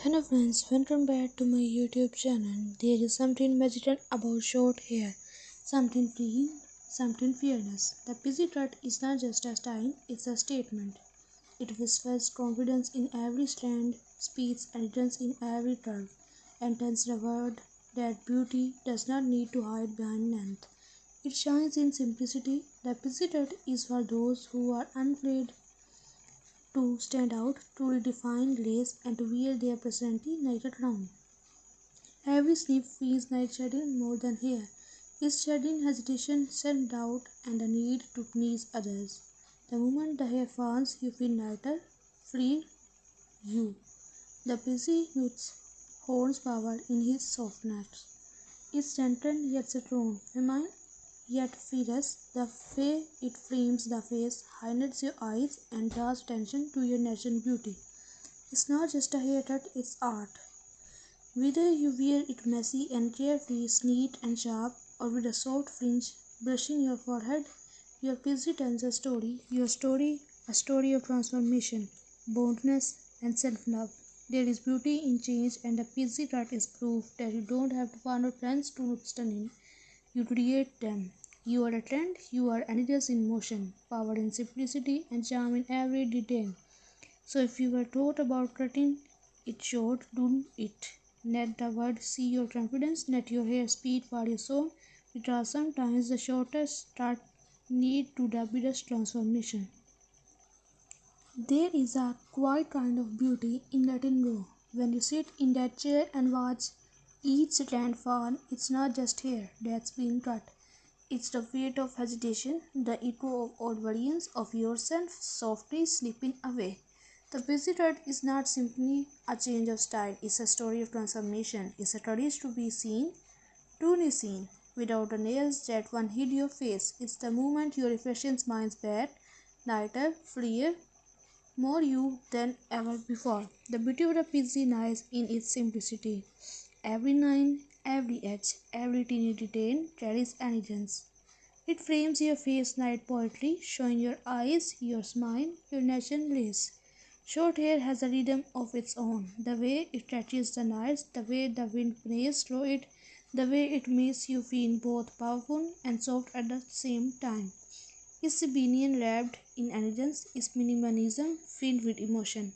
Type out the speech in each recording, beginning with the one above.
Hello friends, welcome back to my YouTube channel. There is something magical about short hair, something free, something fearless. The pixie cut is not just a style, it's a statement. It whispers confidence in every strand, speeds elegance in every curve, and tells the world that beauty does not need to hide behind length. It shines in simplicity. The pixie cut is for those who are unafraid to stand out, to redefine lace, and to wear their personality like a crown. Every sleep feels like shedding more than hair. It's shedding hesitation, self-doubt, and the need to please others. The moment the hair falls, you feel lighter, free, you. The busy youth holds power in his softness. It's gentle yet strong, feminine yet fierce. The way it frames the face, highlights your eyes, and draws attention to your natural beauty. It's not just a haircut, it's art. Whether you wear it messy and carefree, neat and sharp, or with a soft fringe brushing your forehead, your pixie tells a story. Your story, a story of transformation, boldness, and self-love. There is beauty in change, and the pixie cut is proof that you don't have to follow trends to look stunning. You create them. You are a trend, you are energies in motion, power in simplicity, and charm in every detail. So if you were taught about cutting it short, do it. Let the world see your confidence, let your hair speak for your soul, because sometimes the shortest start need to the biggest transformation. There is a quiet kind of beauty in letting go. When you sit in that chair and watch each strand fall, it's not just hair that's being cut. It's the weight of hesitation, the echo of old versions of yourself softly slipping away. The busy cut is not simply a change of style, it's a story of transformation. It's a courage to be seen, truly seen, without the nails that one hid your face. It's the moment your reflection smiles back, lighter, freer, more you than ever before. The beauty of the pixie lies in its simplicity. Every line, every edge, every teeny detail carries elegance. It frames your face like poetry, showing your eyes, your smile, your natural grace. Short hair has a rhythm of its own. The way it touches the nights, the way the wind plays through it, the way it makes you feel both powerful and soft at the same time. It's rebellion wrapped in elegance, it's minimalism filled with emotion.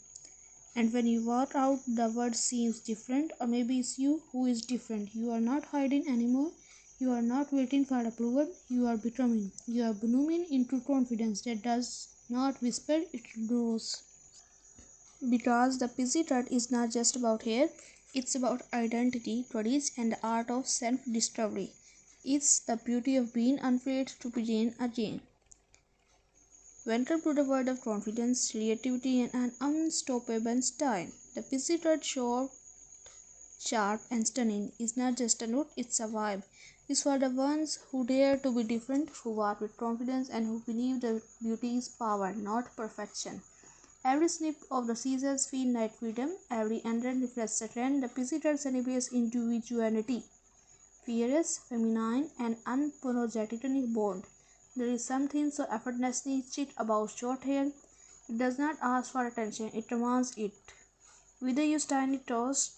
And when you walk out, the world seems different, or maybe it's you who is different. You are not hiding anymore. You are not waiting for approval. You are becoming. You are blooming into confidence that does not whisper, it grows. Because the pixie cut is not just about hair, it's about identity, courage, and the art of self discovery. It's the beauty of being unafraid to begin again. Welcome to the world of confidence, creativity, and an unstoppable style. The pixie cut short, sharp, and stunning is not just a look, it's a vibe. It's for the ones who dare to be different, who walk with confidence, and who believe that beauty is power, not perfection. Every snip of the scissors feels like freedom, every ending reflects a trend. The pixie cut celebrates individuality, fierce, feminine, and unapologetically bold. There is something so effortlessly chic about short hair. It does not ask for attention, it demands it. Whether you style it tossed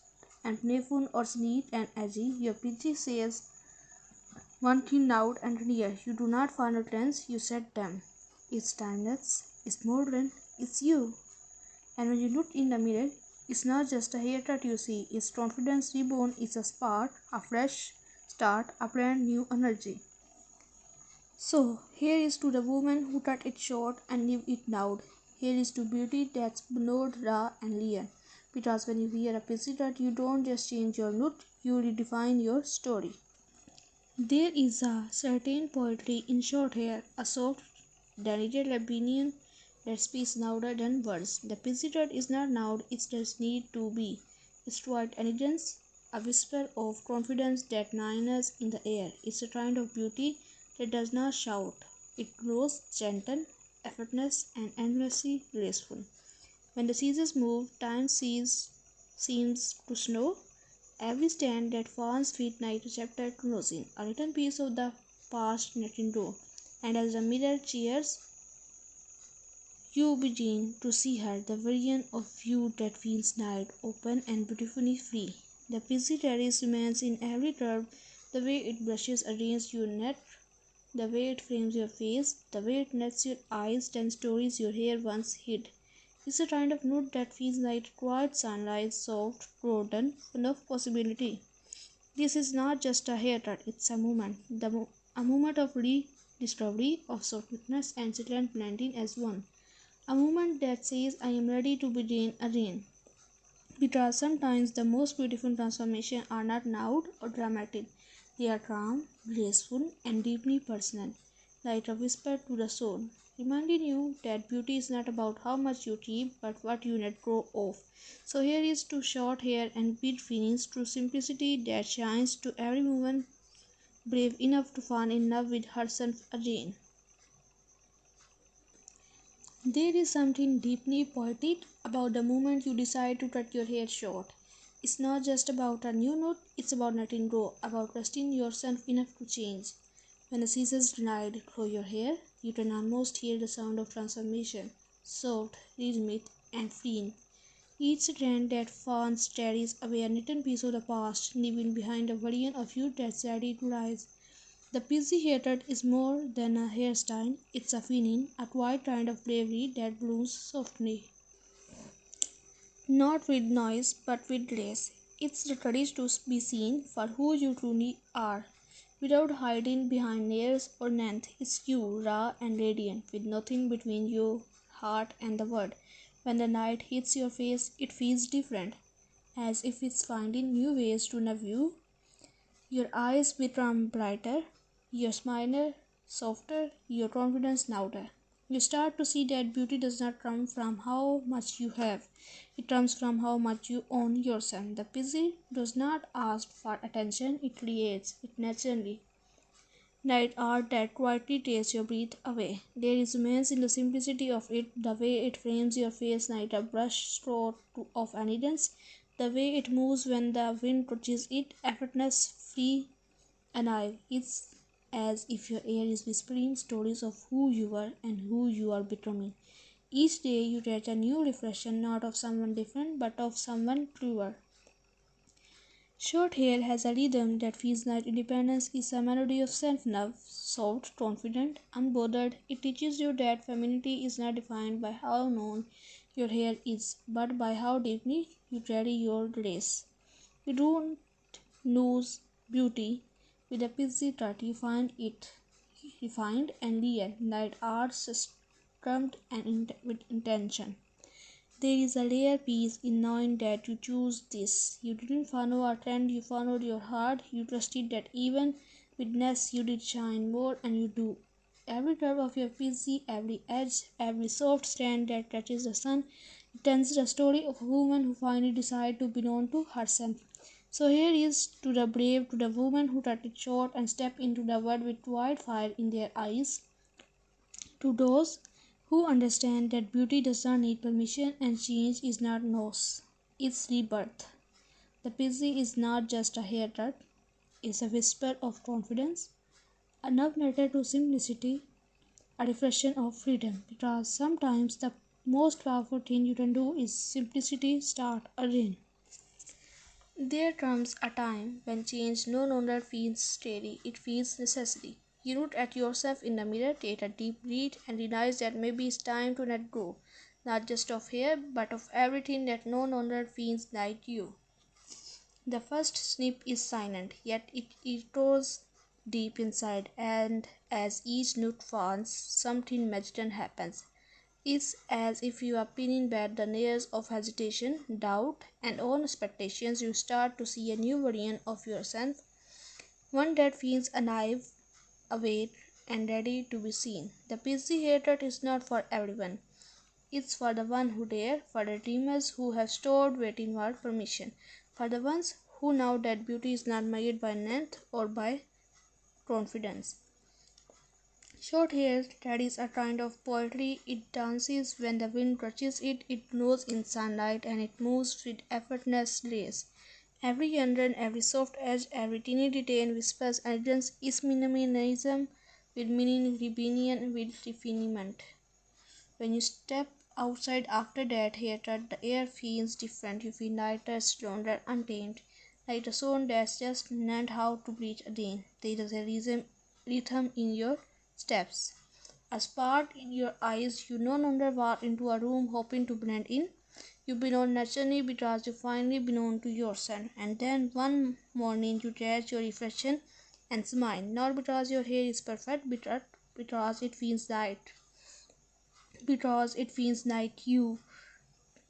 and playful or neat and edgy, your pixie says one thing loud and clear. You do not follow trends, you set them. It's timeless, it's modern, it's you. And when you look in the mirror, it's not just a haircut you see, it's confidence reborn, it's a spark, a fresh start, a brand new energy. So, here is to the woman who cut it short and leave it loud. Here is to beauty that's bold, raw, and real. Because when you wear a pixie cut, you don't just change your look, you redefine your story. There is a certain poetry in short hair, a soft, delicate opinion that speaks louder than words. The pixie cut is not loud, it just need to be. It's quiet elegance, a whisper of confidence that lingers in the air. It's a kind of beauty that does not shout. It grows gentle, effortless, and endlessly graceful. When the seasons move, seems to slow. Every stand that falls feet like a chapter closing, a little piece of the past letting go. And as the mirror cheers You begin to see her, the version of you that feels light, open, and beautifully free. The busy terrace remains in every curve, the way it brushes against your neck, the way it frames your face, the way it nets your eyes, tells stories your hair once hid. It's a kind of nude that feels like quiet sunlight, soft, golden, full of possibility. This is not just a haircut, it's a moment. A moment of rediscovery, of softness and silent blending as one. A moment that says, I am ready to begin again. Because sometimes the most beautiful transformations are not loud or dramatic. They are calm, graceful, and deeply personal, like a whisper to the soul, reminding you that beauty is not about how much you keep, but what you let go of. So here is to short hair and beat feelings, to simplicity that shines, to every woman brave enough to fall in love with herself again. There is something deeply poetic about the moment you decide to cut your hair short. It's not just about a new note, it's about letting go, about trusting yourself enough to change. When the scissors glide through your hair, you can almost hear the sound of transformation, soft, rhythmic, and freeing. Each strand that falls carries away a little piece of the past, leaving behind a version of you that's ready to rise. The busy haircut is more than a hairstyle, it's a feeling, a quiet kind of bravery that blooms softly. Not with noise, but with grace. It's the courage to be seen for who you truly are, without hiding behind layers or length. It's you, raw and radiant, with nothing between your heart and the world. When the light hits your face, it feels different, as if it's finding new ways to love you. Your eyes become brighter, your smile softer, your confidence louder. You start to see that beauty does not come from how much you have, it comes from how much you own yourself. The busy does not ask for attention, it creates it naturally. Night art that quietly takes your breath away. There is immense in the simplicity of it, the way it frames your face like a brush stroke of elegance, the way it moves when the wind touches it, effortless, free, alive. It's as if your air is whispering stories of who you were and who you are becoming. Each day you get a new reflection, not of someone different, but of someone truer. Short hair has a rhythm that feels like independence is a melody of self-love, soft, confident, unbothered. It teaches you that femininity is not defined by how long your hair is, but by how deeply you carry your grace. You don't lose beauty with a busy cut, you find it refined and real, like art structured and with intention. There is a rare peace in knowing that you choose this. You didn't follow a trend, you followed your heart. You trusted that even with less you did shine more, and you do. Every curve of your PC, every edge, every soft strand that touches the sun, it tells the story of a woman who finally decided to belong to herself. So here is to the brave, to the woman who cut it short and stepped into the world with wildfire in their eyes, to those who understand that beauty does not need permission and change is not loss, it's rebirth. The busy is not just a haircut, it's a whisper of confidence, a love letter to simplicity, a reflection of freedom. Because sometimes the most powerful thing you can do is simplicity start again. There comes a time when change no longer feels steady, it feels necessary. You look at yourself in the mirror, take a deep breath, and realize that maybe it's time to let go, not just of hair, but of everything that no longer feels like you. The first snip is silent, yet it echoes deep inside, and as each note falls, something magical happens. It's as if you are peeling back the layers of hesitation, doubt, and own expectations. You start to see a new version of yourself, one that feels alive, awake, and ready to be seen. The busy haircut is not for everyone. It's for the one who dare, for the dreamers who have stored waiting for permission, for the ones who know that beauty is not measured by length or by confidence. Short hair carries a kind of poetry. It dances when the wind touches it, it glows in sunlight, and it moves with effortless grace. Every under, every soft edge, every teeny detail whispers elegance is minimalism with meaning, rebellion with refinement. When you step outside after that haircut, the air feels different. You feel lighter, stronger, untamed, like a soul that's just learned how to breathe again. There is a rhythm in your steps, a spark in your eyes. You no longer walk into a room hoping to blend in. You belong naturally because you finally belong to yourself. And then one morning you catch your reflection and smile, not because your hair is perfect, but because it feels right. Because it feels like you.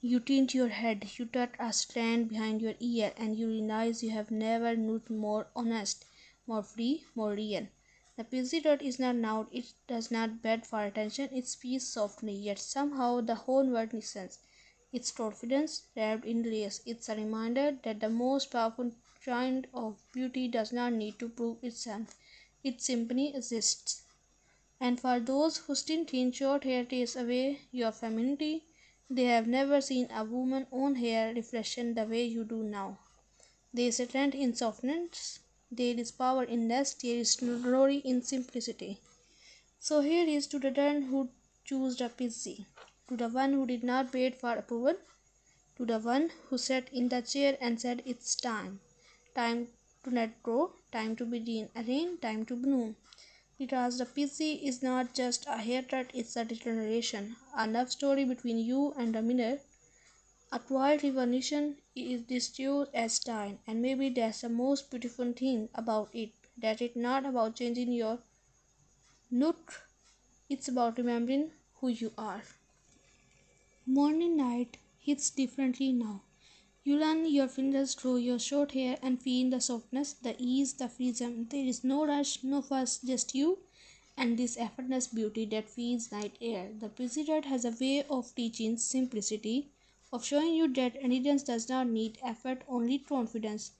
You tilt your head, you tuck a strand behind your ear, and you realize you have never looked more honest, more free, more real. The pixie dot is not loud, it does not beg for attention, it speaks softly, yet somehow the whole world listens. Its confidence wrapped in layers. It's a reminder that the most powerful kind of beauty does not need to prove itself. It simply exists. And for those who still think short hair takes away your femininity, they have never seen a woman's own hair reflection the way you do now. There is strength in softness, there is power in less, there is glory in simplicity. So here is to the one who chose the pixie, to the one who did not wait for approval, to the one who sat in the chair and said it's time. Time to let go, time to begin again, time to bloom. Because the PC is not just a haircut, it's a declaration, a love story between you and the mirror, a quiet revolution is distinct as style, and maybe that's the most beautiful thing about it, that it's not about changing your look, it's about remembering who you are. Morning light hits differently now. You run your fingers through your short hair and feel the softness, the ease, the freedom. There is no rush, no fuss, just you and this effortless beauty that feels like air. The President has a way of teaching simplicity, of showing you that elegance does not need effort, only confidence.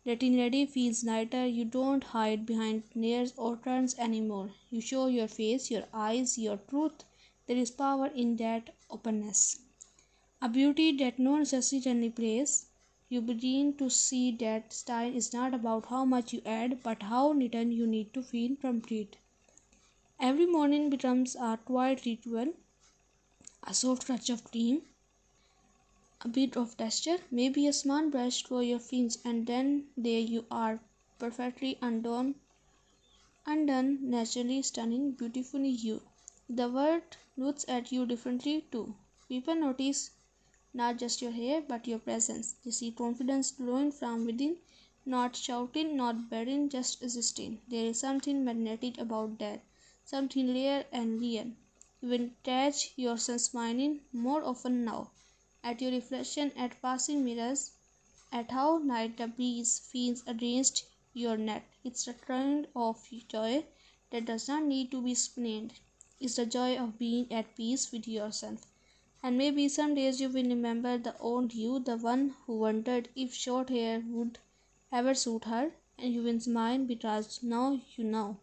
Getting ready feels lighter. You don't hide behind layers or turns anymore. You show your face, your eyes, your truth. There is power in that openness. A beauty that no necessity can replace. You begin to see that style is not about how much you add, but how little you need to feel complete. Every morning becomes a quiet ritual, a soft touch of cream, a bit of texture, maybe a small brush through your fingers, and then there you are, perfectly undone, naturally stunning, beautifully you. The world looks at you differently too. People notice not just your hair, but your presence. They see confidence glowing from within, not shouting, not begging, just existing. There is something magnetic about that, something rare and real. You will catch yourself smiling more often now, at your reflection, at passing mirrors, at how light the breeze feels against your neck. It's a kind of joy that does not need to be explained. It's the joy of being at peace with yourself. And maybe some days you will remember the old you, the one who wondered if short hair would ever suit her, and you will smile because now you know.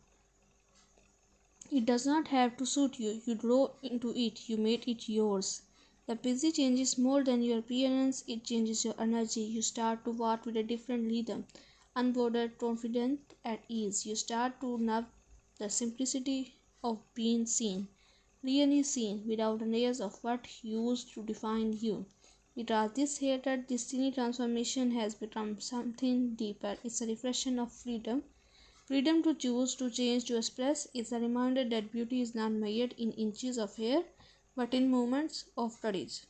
It does not have to suit you. You grow into it, you made it yours. The busy changes more than your appearance, it changes your energy. You start to walk with a different rhythm, unbothered, confident, at ease. You start to love the simplicity of being seen, really seen, without the layers of what used to define you. Because this hated destiny transformation has become something deeper. It's a reflection of freedom. Freedom to choose, to change, to express is a reminder that beauty is not measured in inches of hair, but in moments of courage.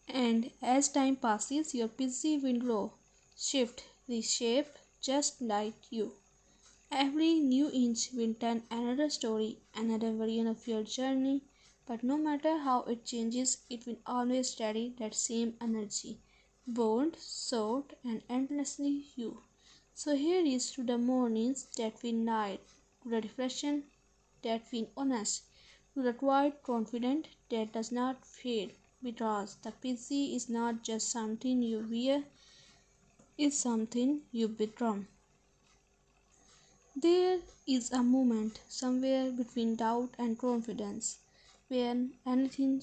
And as time passes, your busy will grow, shift, reshape, just like you. Every new inch will tell another story, another version of your journey, but no matter how it changes, it will always carry that same energy, bold, soft, and endlessly you. So here is to the mornings that feel light, to the reflection that feel honest, to the quiet confident that does not fade, because the pixie is not just something you wear, it's something you become. There is a moment somewhere between doubt and confidence when everything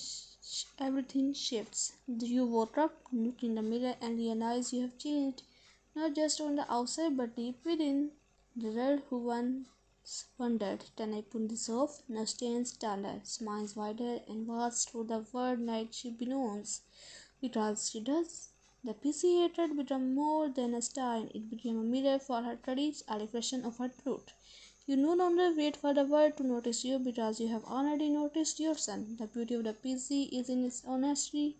shifts. You woke up, look in the mirror, and realize you have changed, not just on the outside but deep within. The girl who once wondered. Then I put this off, now stands taller, smiles wider, and walks through the world night she beckons. Because she does. The PC hatred became more than a sign, it became a mirror for her courage, a reflection of her truth. You no longer wait for the world to notice you because you have already noticed yourself. The beauty of the PC is in its honesty.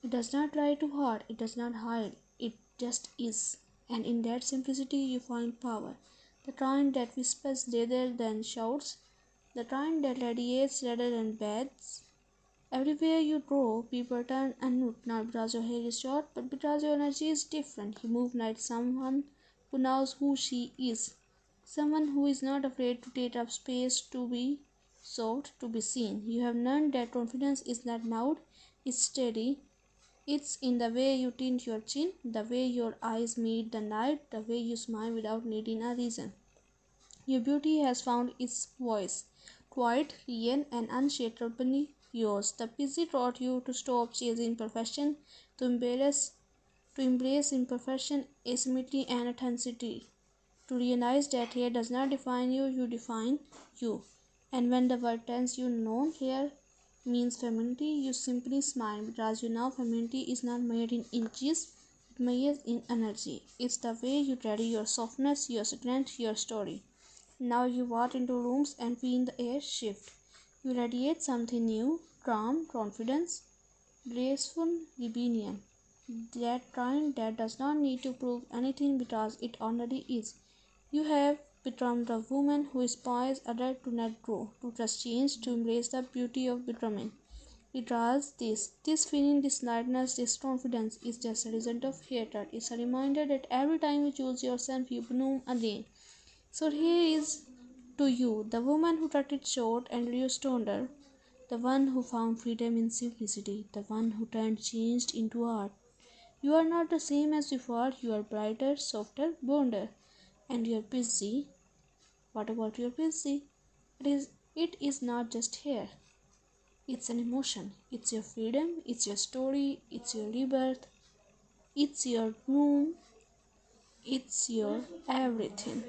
It does not try too hard, it does not hide, it just is. And in that simplicity you find power. The kind that whispers rather than shouts, the kind that radiates rather than beds. Everywhere you go, people turn and look, not because your hair is short, but because your energy is different. You move like someone who knows who she is. Someone who is not afraid to take up space, to be sought, to be seen. You have learned that confidence is not loud, it's steady. It's in the way you tint your chin, the way your eyes meet the night, the way you smile without needing a reason. Your beauty has found its voice, quiet, real, and unshakably yours. The busy taught you to stop chasing perfection, to embrace imperfection, asymmetry, and authenticity. To realize that hair does not define you, you define you. And when the word tells you no, hair means femininity, you simply smile because you know femininity is not made in inches, it measures in energy. It's the way you carry your softness, your strength, your story. Now you walk into rooms and feel the air shift. You radiate something new, calm, confidence, graceful rebellion. That kind that does not need to prove anything because it already is. You have become the woman who inspires others to let go, to trust change, to embrace the beauty of becoming. Because this feeling, this lightness, this confidence is just a result of hatred. It's a reminder that every time you choose yourself, you bloom again. So here is to you, the woman who cut it short and reduced her, the one who found freedom in simplicity, the one who turned changed into art. You are not the same as before, you are brighter, softer, bolder, and you are busy. What about your busy? It is not just hair. It's an emotion. It's your freedom, it's your story, it's your rebirth, it's your room, it's your everything.